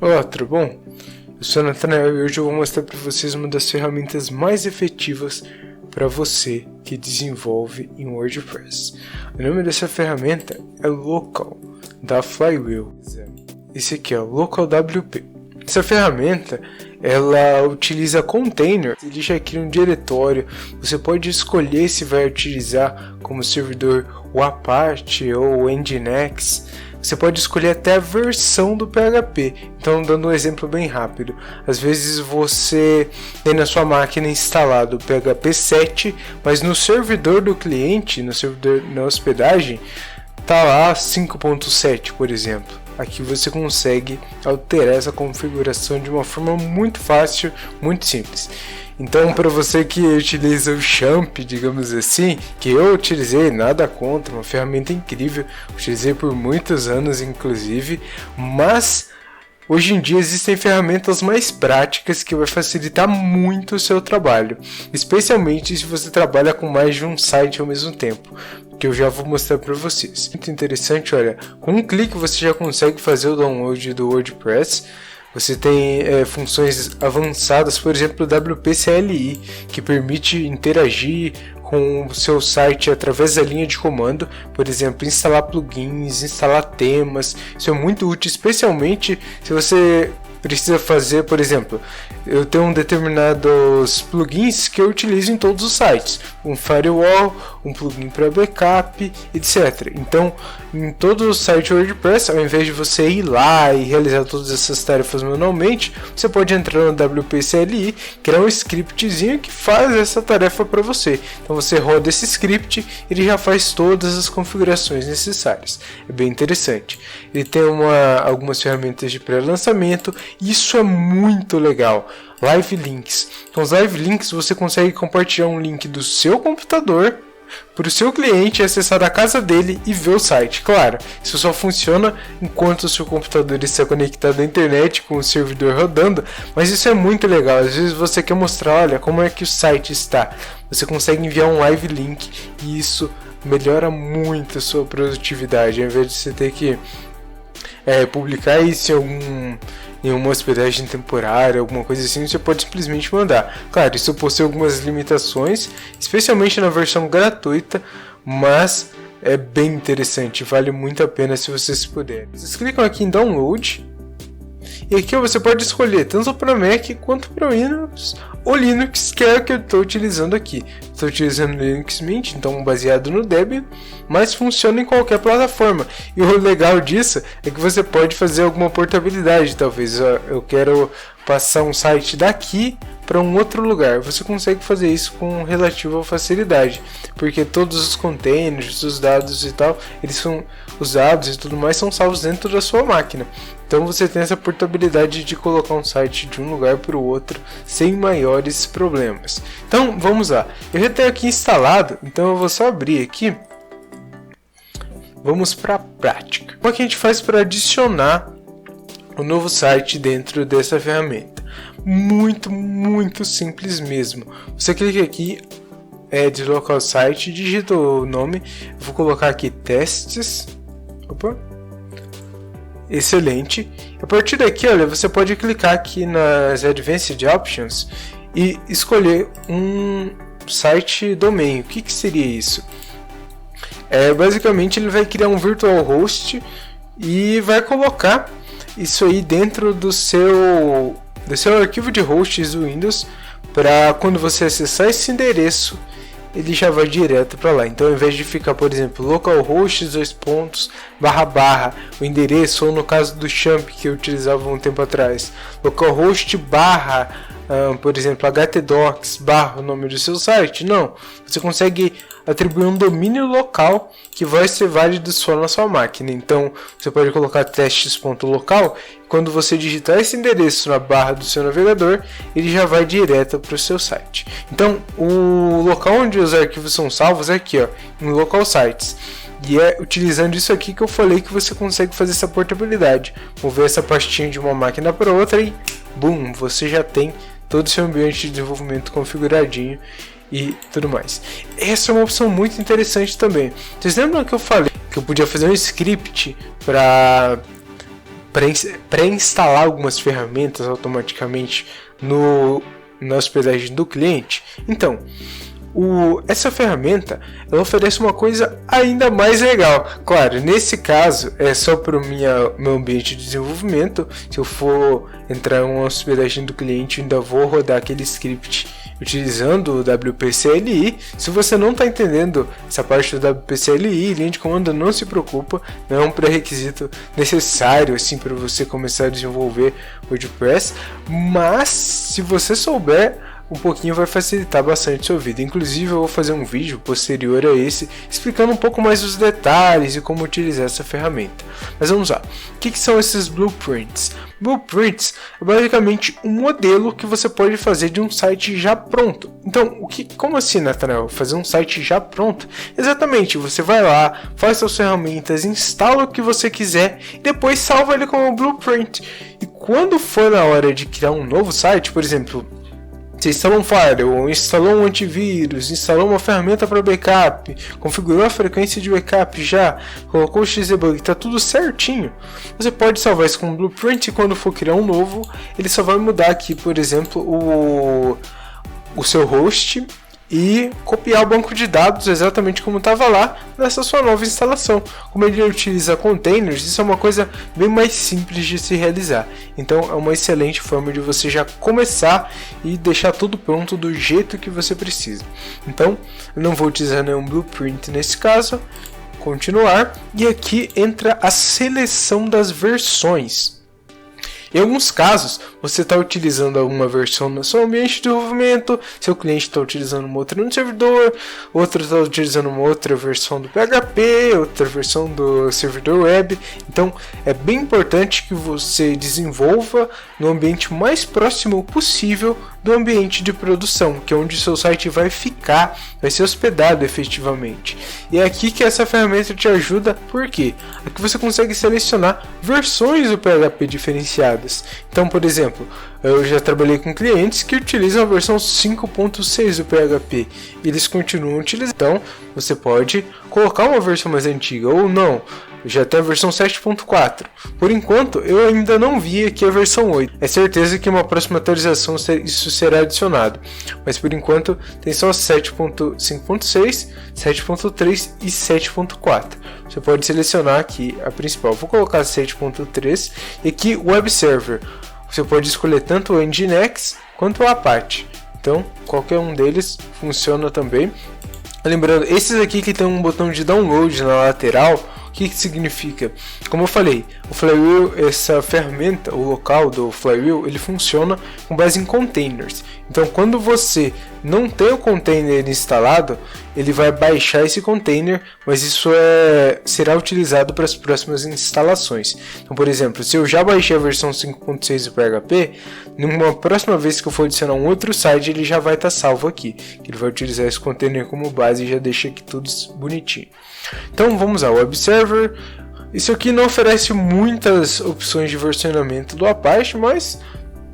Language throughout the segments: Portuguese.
Olá, tudo bom? Eu sou o Nathanael e hoje eu vou mostrar para vocês uma das ferramentas mais efetivas para você que desenvolve em WordPress. O nome dessa ferramenta é Local, da Flywheel. Esse aqui é o Local WP. Essa ferramenta, ela utiliza container, ele já cria um diretório. Você pode escolher se vai utilizar como servidor o Apache ou o Nginx. Você pode escolher até a versão do PHP. Então, dando um exemplo bem rápido, às vezes você tem na sua máquina instalado o PHP 7, mas no servidor do cliente, no servidor na hospedagem, tá lá 5.7, por exemplo. Aqui você consegue alterar essa configuração de uma forma muito fácil, muito simples. Então, para você que utiliza o Champ, digamos assim, que eu utilizei, nada contra, uma ferramenta incrível, utilizei por muitos anos inclusive, mas hoje em dia existem ferramentas mais práticas que vai facilitar muito o seu trabalho, especialmente se você trabalha com mais de um site ao mesmo tempo, que eu já vou mostrar para vocês. Muito interessante, olha, com um clique você já consegue fazer o download do WordPress. Você tem funções avançadas, por exemplo, o WP CLI, que permite interagir com o seu site através da linha de comando, por exemplo, instalar plugins, instalar temas. Isso é muito útil, especialmente se você precisa fazer, por exemplo, eu tenho determinados plugins que eu utilizo em todos os sites, um firewall, um plugin para backup, etc. Então, em todo o site WordPress, ao invés de você ir lá e realizar todas essas tarefas manualmente, você pode entrar no WP CLI, criar um scriptzinho que faz essa tarefa para você. Então você roda esse script e ele já faz todas as configurações necessárias. É bem interessante. Ele tem algumas ferramentas de pré-lançamento. Isso é muito legal. Live Links. Com os Live Links você consegue compartilhar um link do seu computador para o seu cliente acessar a casa dele e ver o site. Claro, isso só funciona enquanto o seu computador está conectado à internet com o servidor rodando, mas isso é muito legal. Às vezes você quer mostrar, olha, como é que o site está. Você consegue enviar um live link e isso melhora muito a sua produtividade, ao invés de você ter que publicar isso em uma hospedagem temporária, alguma coisa assim, você pode simplesmente mandar. Claro, isso possui algumas limitações, especialmente na versão gratuita, mas é bem interessante, vale muito a pena se vocês puderem. Vocês clicam aqui em Download, e aqui você pode escolher tanto para Mac quanto para Windows ou Linux, que é o que eu estou utilizando aqui. Estou utilizando o Linux Mint, então baseado no Debian, mas funciona em qualquer plataforma. E o legal disso é que você pode fazer alguma portabilidade. Talvez eu quero passar um site daqui para um outro lugar. Você consegue fazer isso com relativa facilidade, porque todos os containers, os dados e tal, eles são usados e tudo mais são salvos dentro da sua máquina. Então você tem essa portabilidade de colocar um site de um lugar para o outro sem maiores problemas. Então vamos lá. Eu já tenho aqui instalado, então eu vou só abrir aqui. Vamos para a prática. Como é que a gente faz para adicionar um novo site dentro dessa ferramenta? Muito simples mesmo. Você clica aqui, de local site, digita o nome. Eu vou colocar aqui testes. Opa. Excelente. A partir daqui, olha, você pode clicar aqui nas Advanced Options e escolher um site domain. O que seria isso? Basicamente ele vai criar um virtual host e vai colocar isso aí dentro do seu arquivo de hosts do Windows, para quando você acessar esse endereço ele já vai direto para lá. Então, ao invés de ficar, por exemplo, localhost // o endereço, ou no caso do Champ que eu utilizava um tempo atrás, localhost por exemplo, htdocs o nome do seu site, não. Você consegue atribuir um domínio local que vai ser válido só na sua máquina. Então, você pode colocar testes.local. Quando você digitar esse endereço na barra do seu navegador, ele já vai direto para o seu site. Então, o local onde os arquivos são salvos é aqui, ó, em local sites. E é utilizando isso aqui que eu falei que você consegue fazer essa portabilidade. Mover essa pastinha de uma máquina para outra e, boom, você já tem todo o seu ambiente de desenvolvimento configuradinho e tudo mais. Essa é uma opção muito interessante também. Vocês lembram que eu falei que eu podia fazer um script para pré-instalar algumas ferramentas automaticamente na hospedagem do cliente. Então, essa ferramenta ela oferece uma coisa ainda mais legal. Claro, nesse caso é só para o meu ambiente de desenvolvimento. Se eu for entrar em uma hospedagem do cliente, ainda vou rodar aquele script utilizando o WP-CLI. Se você não está entendendo essa parte do WP-CLI, linha de comando, não se preocupa, não é um pré-requisito necessário assim para você começar a desenvolver WordPress, mas se você souber um pouquinho, vai facilitar bastante a sua vida. Inclusive eu vou fazer um vídeo posterior a esse explicando um pouco mais os detalhes e como utilizar essa ferramenta. Mas vamos lá, o que são esses blueprints? Blueprints é basicamente um modelo que você pode fazer de um site já pronto. Então, como assim, Nathanael? Fazer um site já pronto? Exatamente, você vai lá, faz suas ferramentas, instala o que você quiser e depois salva ele como blueprint. E quando for na hora de criar um novo site, por exemplo, você instalou um firewall, instalou um antivírus, instalou uma ferramenta para backup, configurou a frequência de backup já, colocou o xdebug, está tudo certinho. Você pode salvar isso com um blueprint e quando for criar um novo, ele só vai mudar aqui, por exemplo, o seu host e copiar o banco de dados exatamente como estava lá nessa sua nova instalação. Como ele utiliza containers, isso é uma coisa bem mais simples de se realizar. Então é uma excelente forma de você já começar e deixar tudo pronto do jeito que você precisa. Então eu não vou utilizar nenhum blueprint nesse caso. Continuar, e aqui entra a seleção das versões. Em alguns casos, você está utilizando alguma versão no seu ambiente de desenvolvimento, seu cliente está utilizando uma outra no servidor, outro está utilizando uma outra versão do PHP, outra versão do servidor web. Então, é bem importante que você desenvolva no ambiente mais próximo possível do ambiente de produção, que é onde seu site vai ficar, vai ser hospedado efetivamente. E é aqui que essa ferramenta te ajuda, porque aqui você consegue selecionar versões do PHP diferenciadas. Então, por exemplo, eu já trabalhei com clientes que utilizam a versão 5.6 do PHP, e eles continuam utilizando. Então, você pode colocar uma versão mais antiga ou não. Já tem a versão 7.4. Por enquanto, eu ainda não vi aqui a versão 8. É certeza que uma próxima atualização isso será adicionado. Mas por enquanto, tem só 7.5.6, 7.3 e 7.4. Você pode selecionar aqui a principal. Vou colocar 7.3 e aqui Web Server. Você pode escolher tanto o Nginx quanto o Apache. Então, qualquer um deles funciona também. Lembrando, esses aqui que tem um botão de download na lateral, o que significa? Como eu falei, o Flywheel, essa ferramenta, o local do Flywheel, ele funciona com base em containers. Então, quando você não tem o container instalado, ele vai baixar esse container, mas isso será utilizado para as próximas instalações. Então, por exemplo, se eu já baixei a versão 5.6 do PHP, numa próxima vez que eu for adicionar um outro site, ele já vai estar salvo aqui. Ele vai utilizar esse container como base e já deixa aqui tudo bonitinho. Então vamos ao Web Server. Isso aqui não oferece muitas opções de versionamento do Apache, mas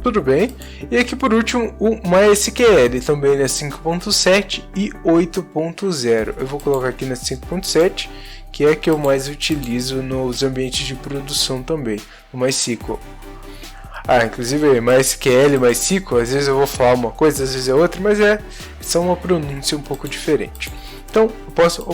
tudo bem. E aqui por último o MySQL, também na 5.7 e 8.0. Eu vou colocar aqui na 5.7, que é a que eu mais utilizo nos ambientes de produção também, o MySQL. Inclusive MySQL, MySQL, às vezes eu vou falar uma coisa, às vezes é outra, mas é só uma pronúncia um pouco diferente. Então eu posso,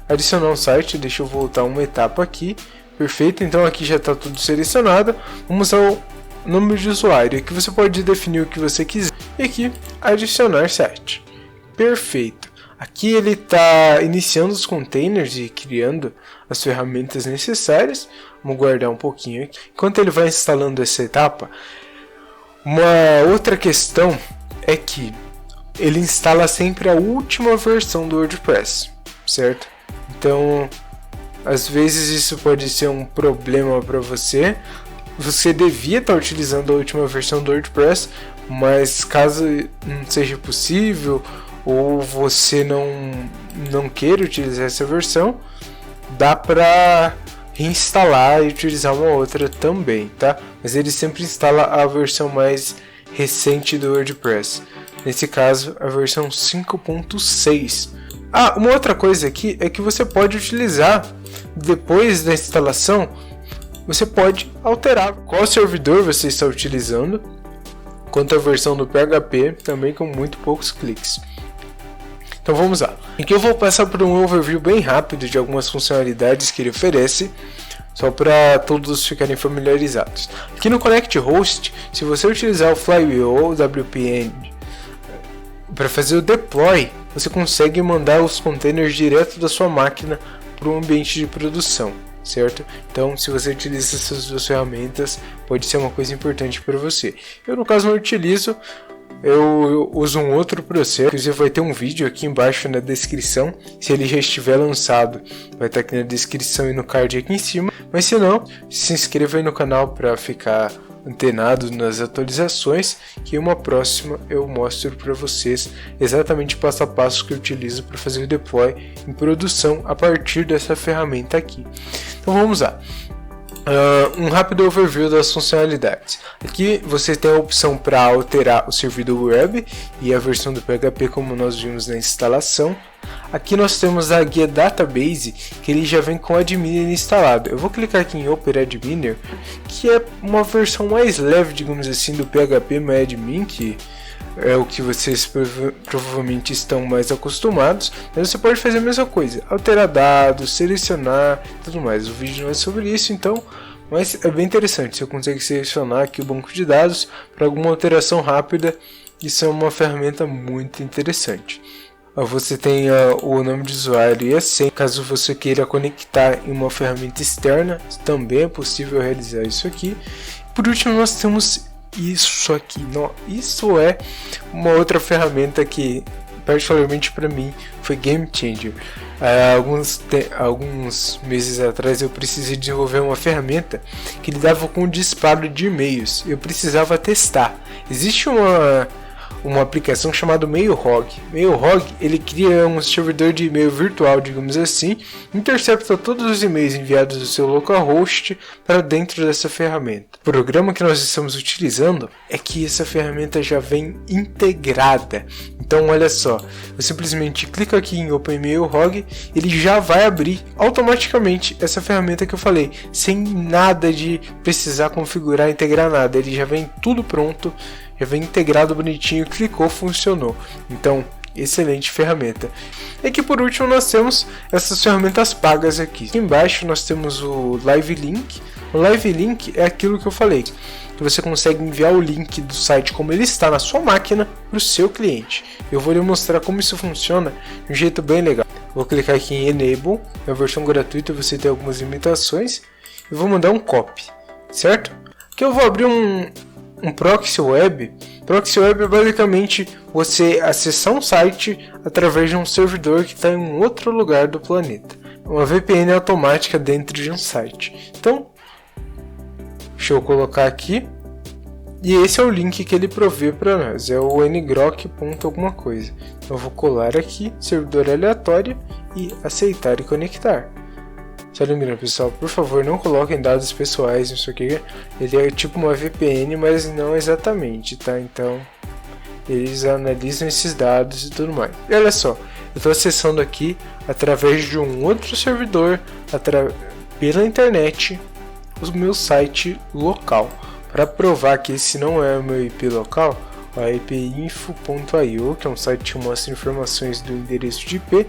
adicionar um site, deixa eu voltar uma etapa aqui, perfeito, então aqui já está tudo selecionado. Vamos ao nome de usuário, aqui você pode definir o que você quiser, e aqui adicionar site, perfeito. Aqui ele está iniciando os containers e criando as ferramentas necessárias. Vamos guardar um pouquinho aqui. Enquanto ele vai instalando essa etapa, uma outra questão é que ele instala sempre a última versão do WordPress, certo? Então, às vezes isso pode ser um problema para você. Você devia estar utilizando a última versão do WordPress, mas caso não seja possível ou você não queira utilizar essa versão, dá para reinstalar e utilizar uma outra também, tá? Mas ele sempre instala a versão mais recente do WordPress. Nesse caso, a versão 5.6. Uma outra coisa aqui é que você pode utilizar, depois da instalação, você pode alterar qual servidor você está utilizando, quanto à versão do PHP, também com muito poucos cliques. Então vamos lá. Aqui eu vou passar por um overview bem rápido de algumas funcionalidades que ele oferece, só para todos ficarem familiarizados. Aqui no Connect Host, se você utilizar o Flywheel ou o WPN para fazer o deploy, você consegue mandar os containers direto da sua máquina para um ambiente de produção, certo? Então, se você utiliza essas duas ferramentas, pode ser uma coisa importante para você. Eu, no caso, não utilizo. Eu uso um outro processo, inclusive vai ter um vídeo aqui embaixo na descrição. Se ele já estiver lançado, vai estar aqui na descrição e no card aqui em cima. Mas se não, se inscreva aí no canal para ficar antenado nas atualizações, que uma próxima eu mostro para vocês exatamente o passo a passo que eu utilizo para fazer o deploy em produção a partir dessa ferramenta aqui. Então vamos lá. Um rápido overview das funcionalidades. Aqui você tem a opção para alterar o servidor web e a versão do PHP, como nós vimos na instalação. Aqui nós temos a guia Database, que ele já vem com o Adminer instalado. Eu vou clicar aqui em Open Adminer, que é uma versão mais leve, digamos assim, do PHP MyAdmin, que é o que vocês provavelmente estão mais acostumados. Mas você pode fazer a mesma coisa, alterar dados, selecionar, tudo mais. O vídeo não é sobre isso, então, mas é bem interessante. Você consegue selecionar aqui o banco de dados para alguma alteração rápida. Isso é uma ferramenta muito interessante. Você tem o nome de usuário e a senha. Caso você queira conectar em uma ferramenta externa, também é possível realizar isso aqui. Por último, nós temos isso aqui. Não, isso é uma outra ferramenta que, particularmente para mim, foi game changer. Alguns meses atrás eu precisei desenvolver uma ferramenta que lidava com disparo de e-mails. Eu precisava testar. Existe uma aplicação chamada MailHog. MailHog, ele cria um servidor de e-mail virtual, digamos assim, intercepta todos os e-mails enviados do seu localhost para dentro dessa ferramenta. O programa que nós estamos utilizando é que essa ferramenta já vem integrada. Então olha só, eu simplesmente clico aqui em Open MailHog, ele já vai abrir automaticamente essa ferramenta que eu falei, sem nada de precisar configurar, integrar nada. Ele já vem tudo pronto, já vem integrado bonitinho, clicou, funcionou. Então, excelente ferramenta. E aqui por último nós temos essas ferramentas pagas aqui. Aqui embaixo nós temos o Live Link. O Live Link é aquilo que eu falei, que você consegue enviar o link do site como ele está na sua máquina para o seu cliente. Eu vou lhe mostrar como isso funciona de um jeito bem legal. Vou clicar aqui em Enable, na versão gratuita você tem algumas limitações. E vou mandar um copy, certo? Aqui eu vou abrir um proxy web. Proxy web é basicamente você acessar um site através de um servidor que está em um outro lugar do planeta. Uma VPN automática dentro de um site. Então, deixa eu colocar aqui. E esse é o link que ele provê para nós. É o ngrok. Alguma coisa. Então, eu vou colar aqui, servidor aleatório, e aceitar e conectar. Só lembrando, pessoal, por favor, não coloquem dados pessoais nisso aqui. Ele é tipo uma VPN, mas não exatamente, tá? Então, eles analisam esses dados e tudo mais. E olha só, eu estou acessando aqui através de um outro servidor, pela internet, o meu site local. Para provar que esse não é o meu IP local, a ipinfo.io, que é um site que mostra informações do endereço de IP.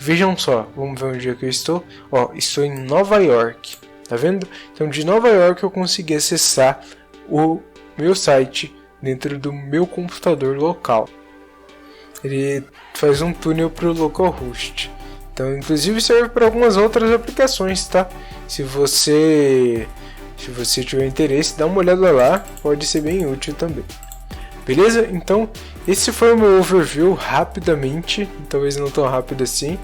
Vejam só, vamos ver onde é que eu estou. Ó, estou em Nova York, tá vendo? Então de Nova York eu consegui acessar o meu site dentro do meu computador local. Ele faz um túnel para o localhost. Então inclusive serve para algumas outras aplicações, tá? Se você tiver interesse, dá uma olhada lá, pode ser bem útil também. Beleza? Então, esse foi o meu overview rapidamente, talvez não tão rápido assim,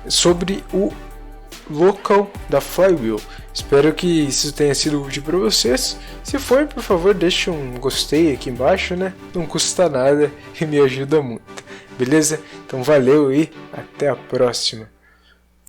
sobre o local da Flywheel. Espero que isso tenha sido útil para vocês. Se foi, por favor, deixe um gostei aqui embaixo, né? Não custa nada e me ajuda muito. Beleza? Então valeu e até a próxima.